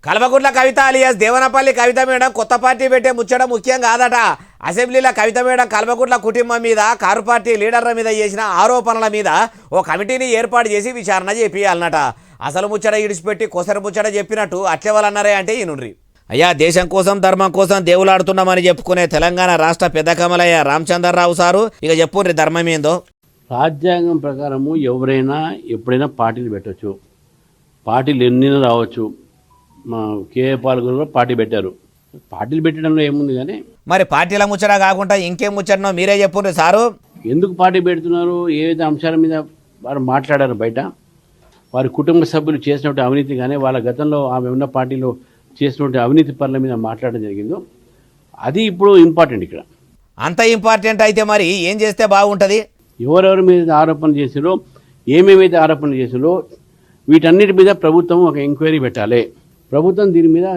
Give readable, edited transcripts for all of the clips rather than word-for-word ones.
Kalvakuntla Kavitha alias Devanapally కవిత madam కొత్త party పెట్టే ముచ్చడం ముఖ్యం కాదట. అసెంబ్లీలో కవిత మేడం కల్వకుంట్ల కుటుంబం మీద, కారు పార్టీ లీడర్ల మీద చేసిన ఆరోపణల మీద ఓ కమిటీని ఏర్పాటు చేసి విచారణ చేపియాలన్నట. అసలు ముచ్చట ఇడిచిపెట్టి కొసరు ముచ్చట చెప్పినట్టు అట్లెవలన్నారే అంటే ఈనుండ్రి. అయ్యా, దేశం కోసం ధర్మం కోసం దేవులాడుతున్నామని చెప్పుకునే తెలంగాణ రాష్ట్ర పెద్ద కమలయ్య రామచంద్రరావు సారు ఇక చెప్పుండ్రి ధర్మం ఏందో. రాజ్యాంగం ప్రకారము ఎవరైనా ఎప్పుడైనా పార్టీలు పెట్టవచ్చు, పార్టీలు ఎన్నైనా రావచ్చు. మా కేఏ పాల్గొని కూడా పార్టీ పెట్టారు. పార్టీలు పెట్టడంలో ఏముంది కానీ మరి పార్టీల ముచ్చట కాకుండా ఇంకేం ముచ్చటనో మీరే చెప్పుండ్రి సారు. ఎందుకు పార్టీ పెడుతున్నారు, ఏదైతే అంశాల మీద వారు మాట్లాడారు, బయట వారి కుటుంబ సభ్యులు చేసినటువంటి అవినీతి కానీ వాళ్ళ గతంలో ఆమె ఉన్న పార్టీలో చేసినటువంటి అవినీతి పనుల మీద మాట్లాడడం జరిగిందో అది ఇప్పుడు ఇంపార్టెంట్. ఇక్కడ అంత ఇంపార్టెంట్ అయితే మరి ఏం చేస్తే బాగుంటుంది? ఎవరెవరి మీద ఆరోపణలు చేసారో, ఏమేమైతే ఆరోపణలు చేసారో వీటన్నిటి మీద ప్రభుత్వం ఒక ఎంక్వైరీ పెట్టాలి. ప్రభుత్వం దీని మీద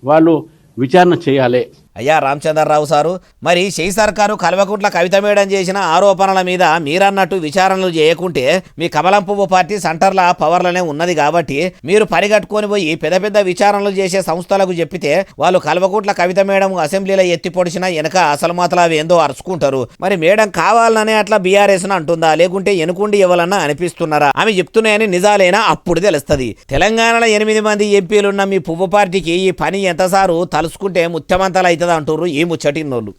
వాళ్ళు విచారణ చేయాలి. అయ్యా రామచంద్రరావు సారు, మరి చేయి సర్కారు కల్వకుంట్ల కవిత మేడం చేసిన ఆరోపణల మీద మీరన్నట్టు విచారణలు చేయకుంటే మీ కమలం పువ్వు పార్టీ సెంటర్ల పవర్లనే ఉన్నది కాబట్టి మీరు పరిగట్టుకొని పోయి పెద్ద పెద్ద విచారణలు చేసే సంస్థలకు చెప్పితే వాళ్ళు కల్వకుంట్ల కవిత మేడం అసెంబ్లీలో ఎత్తి పొడిచినా వెనక అసలు మాత్రం అవి ఏందో అరుచుకుంటారు. మరి మేడం కావాలనే అట్లా బీఆర్ఎస్ అంటుందా, లేకుంటే ఎనుకుండి ఇవ్వాలన్నా అనిపిస్తున్నారా? ఆమె చెప్తున్నాయని నిజాలైనా అప్పుడు తెలుస్తుంది. తెలంగాణలో 8 మంది ఎంపీలున్న మీ పువ్వు పార్టీకి ఈ పని ఎంతసారు తలుసుకుంటే ముత్యమంతలు అవుతుంది అంటుర్రు ఈ ముచ్చటిన్నోళ్ళు.